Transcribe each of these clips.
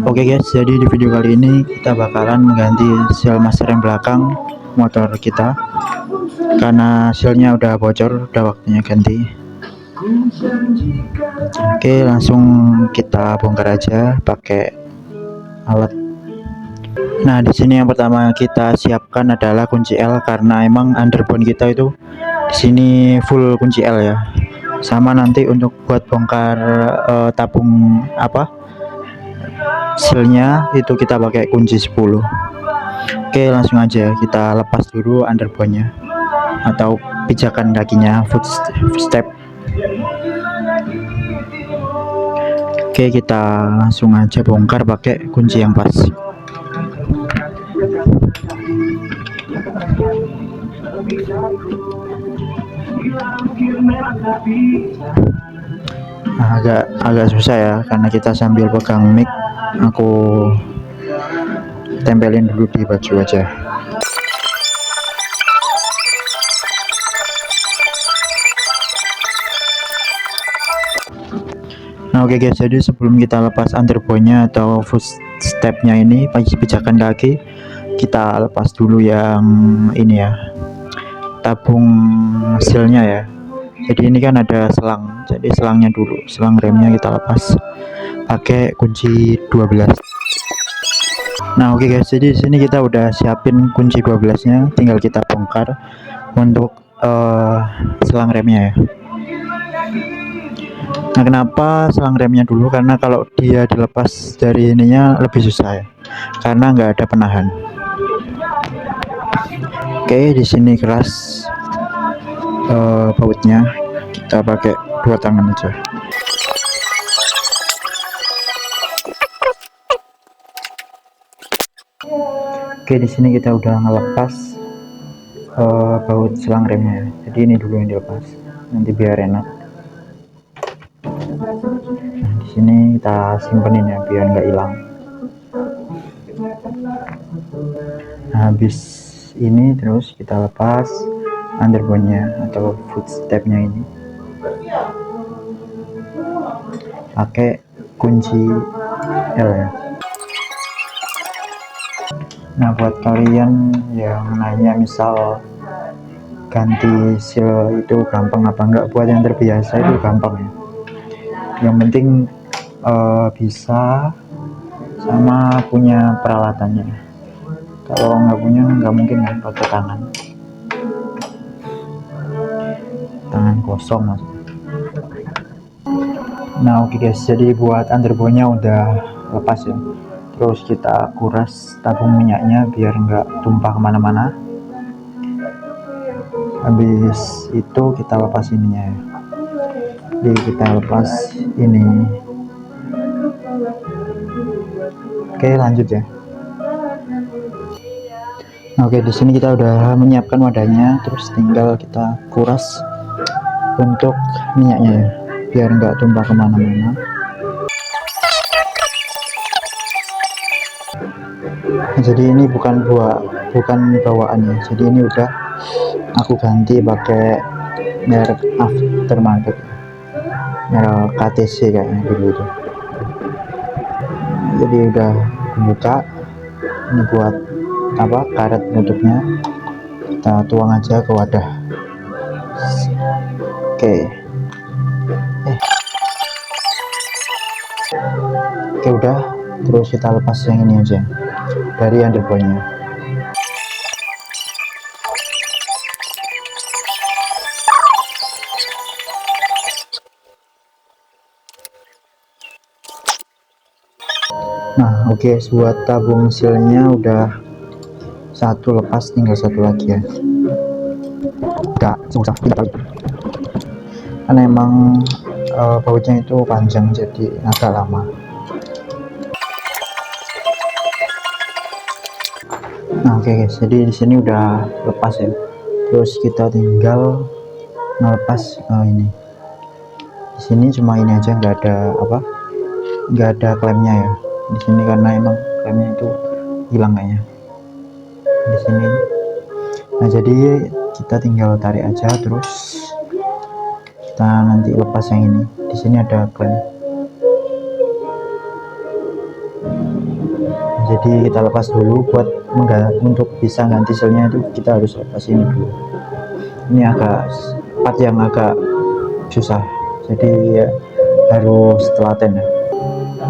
Oke guys, jadi di video kali ini kita bakalan mengganti seal master rem belakang motor kita karena sealnya udah bocor, udah waktunya ganti. Oke, langsung kita bongkar aja pakai alat. Nah, di sini yang pertama kita siapkan adalah kunci L karena emang underbone kita itu di sini full kunci L ya. Sama nanti untuk buat bongkar tabung sealnya itu kita pakai kunci 10. Oke, langsung aja kita lepas dulu underbone-nya atau pijakan kakinya, footstep. Oke, kita langsung aja bongkar pakai kunci yang pas. Nah, agak susah ya karena kita sambil pegang mic, aku tempelin dulu di baju aja. Nah oke guys, jadi sebelum kita lepas underbone-nya atau footstep-nya ini, pijakan kaki, kita lepas dulu yang ini ya, tabung sealnya ya. Jadi ini kan ada selang, jadi selangnya dulu, selang remnya kita lepas pakai kunci 12. Nah oke guys, jadi di sini kita udah siapin kunci 12-nya, tinggal kita bongkar untuk selang remnya ya. Nah kenapa selang remnya dulu, karena kalau dia dilepas dari ininya lebih susah ya, karena nggak ada penahan. Oke, di sini keras bautnya, kita pakai 2 tangan aja. Oke, di sini kita udah ngelepas baut selang remnya ya. Jadi ini dulu yang dilepas, nanti biar enak. Nah, di sini kita simpenin ya biar nggak hilang. Nah, habis ini terus kita lepas underbone-nya atau footstep-nya ini pakai kunci L ya. Nah buat kalian yang nanya misal ganti seal itu gampang apa enggak, buat yang terbiasa itu gampang ya, yang penting bisa sama punya peralatannya. Kalau nggak punya nggak mungkin kan pakai tangan kosong maksudnya. Nah oke guys, jadi buat underbone-nya udah lepas ya, terus kita kuras tabung minyaknya biar nggak tumpah kemana-mana. Habis itu kita lepas ininya ya, jadi kita lepas ini. Oke lanjut ya. Nah, oke, di sini kita udah menyiapkan wadahnya, terus tinggal kita kuras untuk minyaknya ya, biar nggak tumpah kemana-mana. Nah, jadi ini bukan bawaan ya, jadi ini udah aku ganti pakai merek aftermarket, merek KTC kayaknya dulu itu. Jadi udah buka, ini buat karet penutupnya, kita tuang aja ke wadah. Oke. Oke udah, terus kita lepas yang ini aja dari underbone-nya. Nah oke, buat tabung sealnya udah satu lepas, tinggal satu lagi ya. Gak susah karena emang bautnya itu panjang, jadi agak lama. Nah oke guys, jadi di sini udah lepas ya, terus kita tinggal ngelepas ini. Di sini cuma ini aja, nggak ada klemnya ya di sini, karena emang klemnya itu hilang kayaknya di sini. Nah jadi kita tinggal tarik aja, terus kita nanti lepas yang ini. Di sini ada klem. Jadi kita lepas dulu buat untuk bisa ganti sealnya itu kita harus lepas ini dulu. Ini agak part yang agak susah, jadi ya harus telaten ya.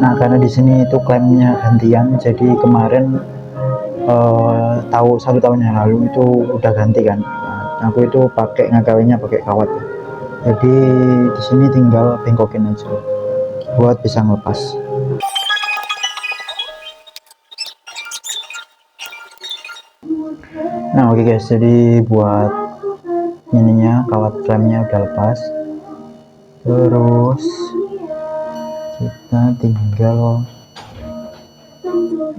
Nah karena di sini itu klaimnya gantian, jadi kemarin tahu 1 tahun yang lalu itu udah ganti kan. Nah, aku itu pakai ngakawinnya pakai kawat ya. Jadi di sini tinggal bengkokin aja buat bisa ngelepas. Nah oke guys, jadi buat ininya kawat framenya udah lepas, terus kita tinggal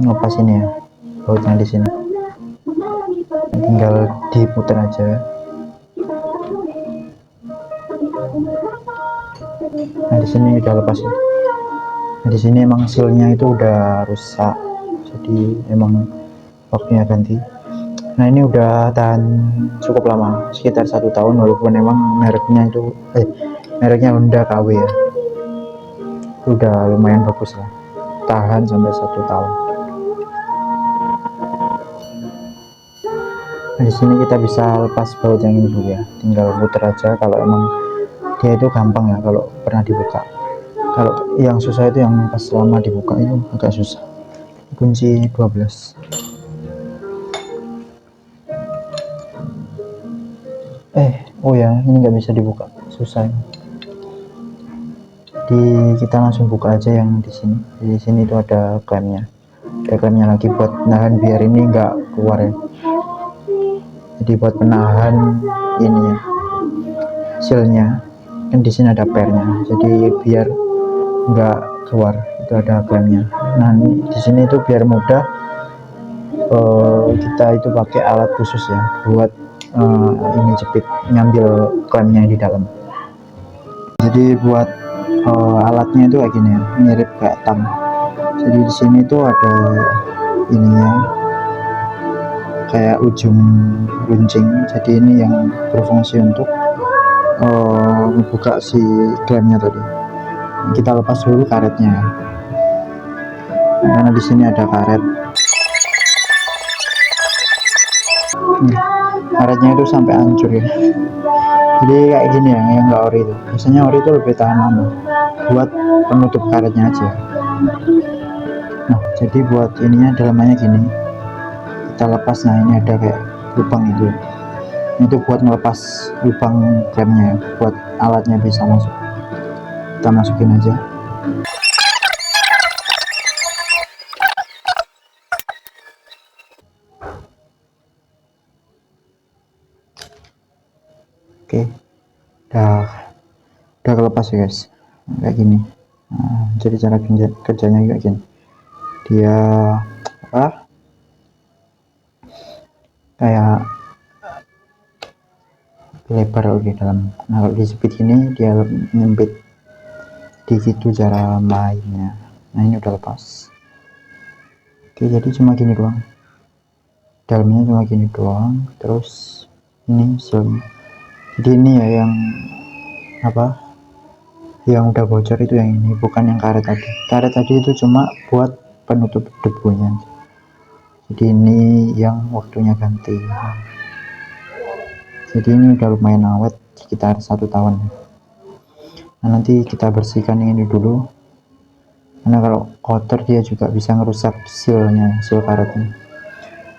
ngelepas ini ya, bautnya di sini tinggal diputar aja. Nah di sini udah lepas ya. Nah, di sini emang sealnya itu udah rusak, jadi emang waktunya ganti. Nah ini udah tahan cukup lama, sekitar 1 tahun, walaupun emang mereknya Honda KW ya, udah lumayan bagus lah, tahan sampai 1 tahun. Nah di sini kita bisa lepas baut yang ini dulu ya, tinggal putar aja. Kalau emang dia itu gampang ya kalau pernah dibuka, kalau yang susah itu yang pas lama dibuka itu agak susah. Kunci 12. Oh ya, ini nggak bisa dibuka, susah. Jadi kita langsung buka aja yang di sini. Di sini itu ada klaimnya lagi buat nahan biar ini nggak keluar ya. Jadi buat penahan ini ya, sealnya kan di sini ada pernya, jadi biar nggak keluar itu ada klaimnya. Nah di sini itu biar mudah, kita itu pakai alat khusus ya buat ini jepit, ngambil klaimnya di dalam. Jadi buat alatnya itu kayak gini ya, mirip kayak tang. Jadi di sini tuh ada ininya kayak ujung runcing, jadi ini yang berfungsi untuk membuka si klaimnya tadi. Kita lepas dulu karetnya karena di sini ada karet. Karetnya itu sampai hancur ya, jadi kayak gini ya, yang nggak ori itu biasanya ori itu lebih tahan lama, buat penutup karetnya aja. Nah jadi buat ininya dalamannya gini, kita lepas. Nah ini ada kayak lubang itu buat melepas lubang klaimnya ya, buat alatnya bisa masuk. Kita masukin aja. Oke, udah kelepas ya guys, kayak gini. Nah, jadi cara kerjanya kayak gini, dia kayak lebar di dalam. Nah kalau dijepit ini dia nyempit di situ cara mainnya. Nah ini udah lepas. Oke, jadi cuma gini doang, dalamnya cuma gini doang, terus ini sealnya. Jadi ini ya yang udah bocor itu yang ini, bukan yang karet tadi. Karet tadi itu cuma buat penutup debunya, jadi ini yang waktunya ganti. Jadi ini udah lumayan awet, sekitar 1 tahun. Nah nanti kita bersihkan ini dulu, karena kalau kotor dia juga bisa ngerusak seal karetnya.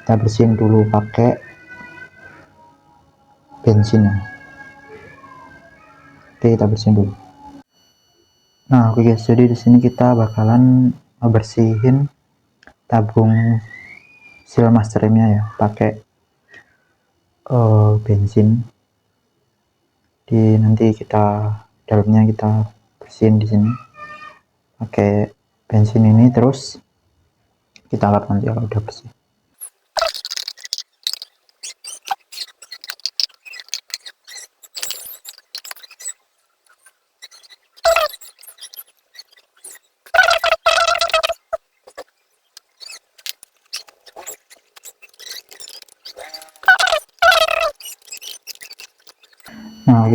Kita bersihin dulu pakai bensin ya. Oke, kita bersihin dulu. Nah oke guys, jadi di sini kita bakalan bersihin tabung seal master remnya ya, pakai bensin. Nanti dalamnya kita bersihin di sini pakai bensin ini, terus kita lap nanti kalau udah bersih. Nah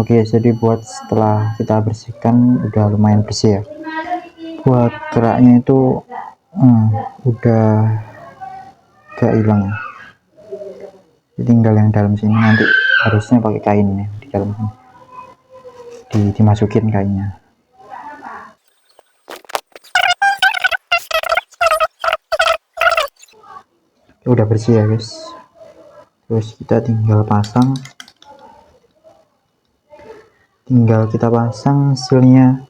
oke, jadi buat setelah kita bersihkan udah lumayan bersih ya. Buat keraknya itu Hmm, udah gak hilang ya. Tinggal yang dalam sini, nanti harusnya pakai kain nih di dalam sini. Dimasukin kainnya. Udah bersih ya guys. Terus kita tinggal kita pasang sealnya.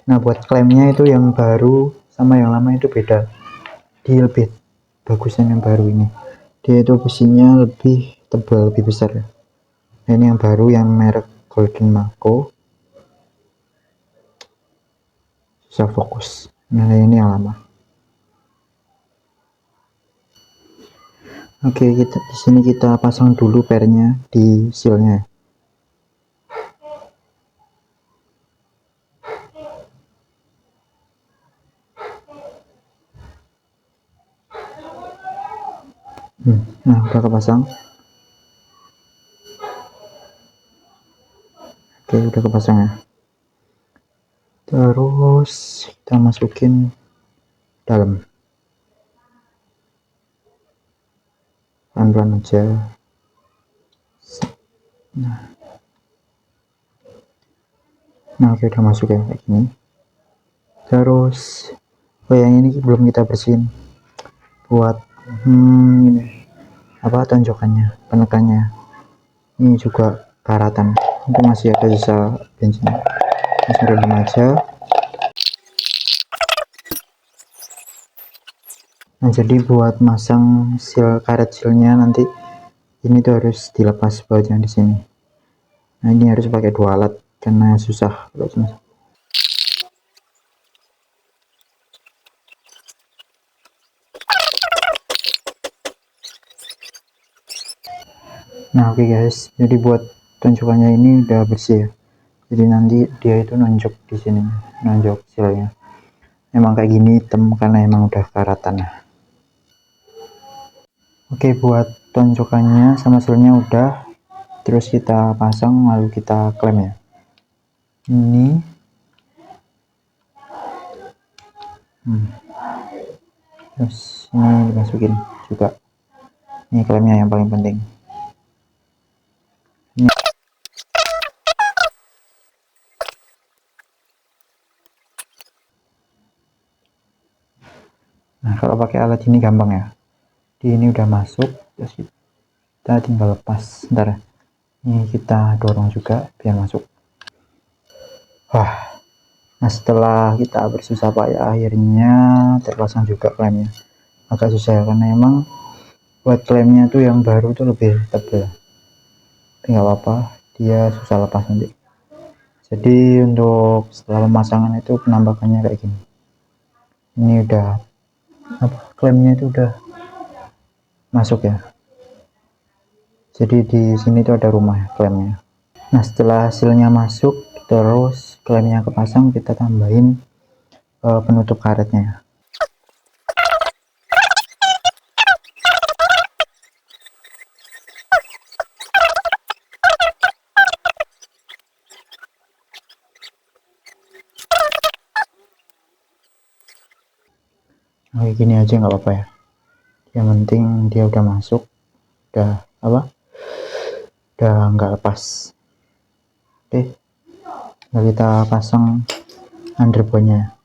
Nah, buat klaimnya itu yang baru sama yang lama itu beda. Dia lebih bagusan yang baru ini. Dia itu besinya lebih tebal, lebih besar ya. Nah, ini yang baru yang merek Golden Mako. Susah fokus. Nah, ini yang lama. Oke, di sini kita pasang dulu pernya di sealnya. Nah, udah kepasang. Oke, udah kepasang ya. Terus kita masukin dalam. Pelan-pelan aja. Nah, oke, udah masuk ya kayak gini. Terus yang ini belum kita bersihin buat ini apa, tonjokannya, penekannya. Ini juga karatan, itu masih ada sisa bensin, masih rendam aja. Nah, jadi buat masang karet sealnya nanti ini tuh harus dilepas bautnya di sini. Nah, ini harus pakai 2 alat karena susah kalau cuma. Nah, oke guys, jadi buat tonjokannya ini udah bersih ya. Jadi nanti dia itu nonjok di sini, nonjok sealnya. Emang kayak gini hitam karena emang udah karatan. Oke, buat tonjokannya sama sealnya udah. Terus kita pasang, lalu kita klem ya. Ini terus ini dimasukin juga. Ini klemnya yang paling penting. Ini. Nah, kalau pakai alat ini gampang ya. Ini udah masuk, terus kita tinggal lepas. Ntar ini kita dorong juga biar masuk. Wah, nah setelah kita bersusah payah akhirnya terpasang juga klemnya. Agak susah ya, karena emang buat klemnya tuh yang baru tuh lebih tebal. Tapi nggak apa-apa, dia susah lepas nanti. Jadi untuk setelah pemasangan itu penampakannya kayak gini. Ini udah klemnya itu udah masuk ya. Jadi di sini tuh ada rumah klemnya. Nah, setelah hasilnya masuk terus klemnya kepasang, kita tambahin penutup karetnya. Kayak gini aja nggak apa-apa ya, yang penting dia udah masuk, udah nggak lepas. Oke, lalu kita pasang underbone-nya.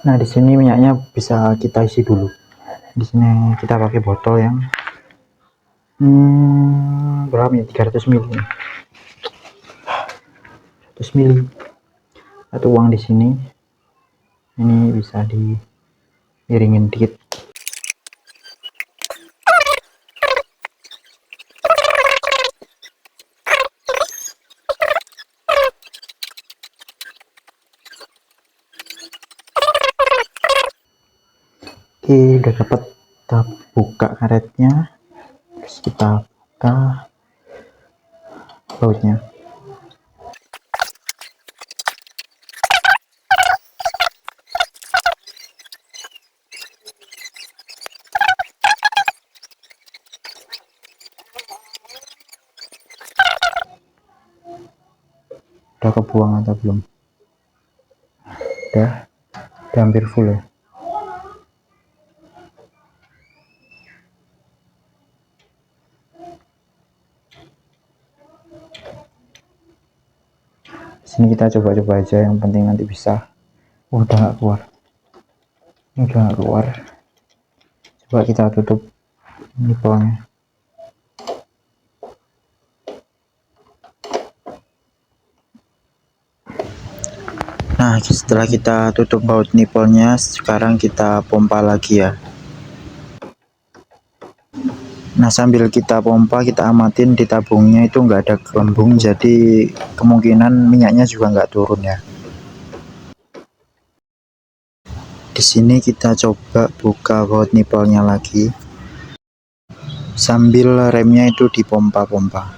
Nah, di sini minyaknya bisa kita isi dulu. Di sini kita pakai botol yang berapa ya, 300 ml. 100 ml. Atau uang di sini. Ini bisa diiringin dikit. Oke, udah dapat. Kita buka karetnya, terus kita buka bautnya. Udah kebuang atau belum? Udah hampir full ya. Sini kita coba-coba aja, yang penting nanti bisa. Udah nggak keluar. Ini udah nggak keluar. Coba kita tutup nipolnya. Nah, setelah kita tutup baut nipolnya, sekarang kita pompa lagi ya. Nah, sambil kita pompa, kita amatin di tabungnya itu nggak ada gelembung, jadi kemungkinan minyaknya juga nggak turun ya. Di sini kita coba buka baut nipolnya lagi, sambil remnya itu dipompa-pompa.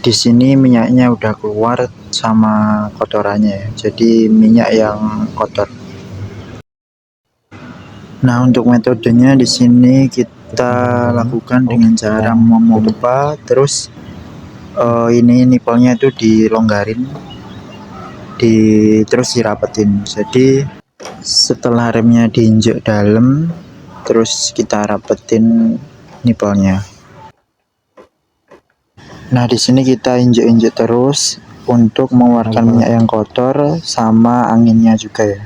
Di sini minyaknya udah keluar sama kotorannya ya, jadi minyak yang kotor. Nah, untuk metodenya di sini kita lakukan dengan cara memompa, terus ini nipolnya itu dilonggarin, terus dirapetin. Jadi setelah remnya diinjek dalam, terus kita rapetin nipolnya. Nah, di sini kita injek-injek terus untuk mengeluarkan minyak yang kotor sama anginnya juga ya.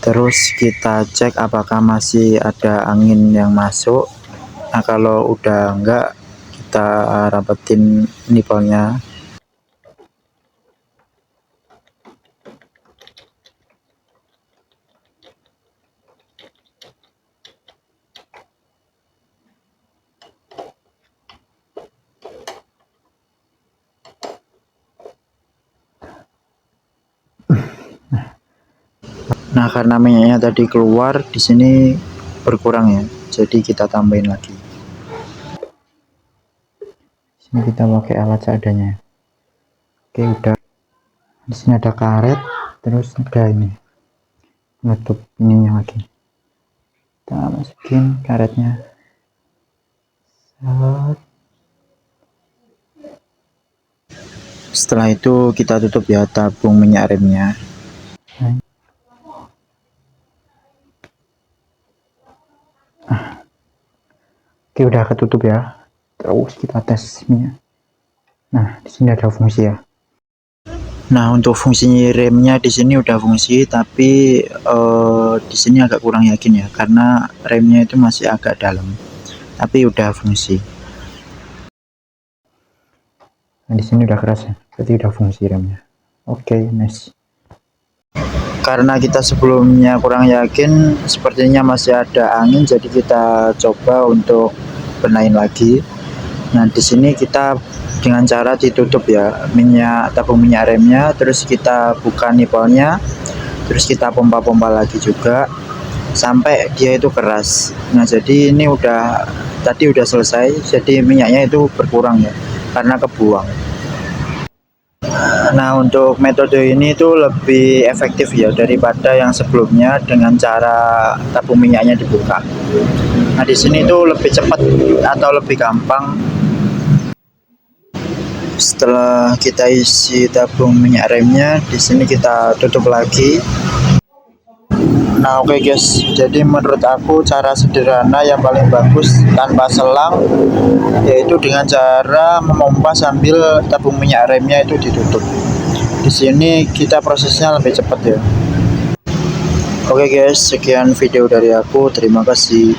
Terus kita cek apakah masih ada angin yang masuk. Nah, kalau udah enggak, kita rapetin nipolnya. Nah, karena minyaknya tadi keluar, di sini berkurang ya, jadi kita tambahin lagi. Sini kita pakai alat seadanya. Oke, udah. Di sini ada karet, terus ada ini nutup ininya lagi. Kita masukin karetnya. Setelah itu kita tutup ya tabung minyak remnya. Oke, udah ketutup ya. Terus kita tes minyak. Nah, di sini ada fungsi ya. Nah, untuk fungsi remnya di sini udah fungsi, tapi di sini agak kurang yakin ya, karena remnya itu masih agak dalam. Tapi udah fungsi. Nah, di sini udah keras ya, berarti udah fungsi remnya. Oke, nice. Karena kita sebelumnya kurang yakin, sepertinya masih ada angin, jadi kita coba untuk benahin lagi. Nah, di sini kita dengan cara ditutup ya tabung minyak remnya, terus kita buka nipolnya, terus kita pompa-pompa lagi juga sampai dia itu keras. Nah, jadi ini tadi udah selesai, jadi minyaknya itu berkurang ya karena kebuang. Nah, untuk metode ini itu lebih efektif ya daripada yang sebelumnya dengan cara tabung minyaknya dibuka. Nah, di sini itu lebih cepat atau lebih gampang. Setelah kita isi tabung minyak remnya, di sini kita tutup lagi. Nah oke guys, jadi menurut aku cara sederhana yang paling bagus tanpa selang yaitu dengan cara memompa sambil tabung minyak remnya itu ditutup. Di sini kita prosesnya lebih cepat ya. Oke guys, sekian video dari aku. Terima kasih.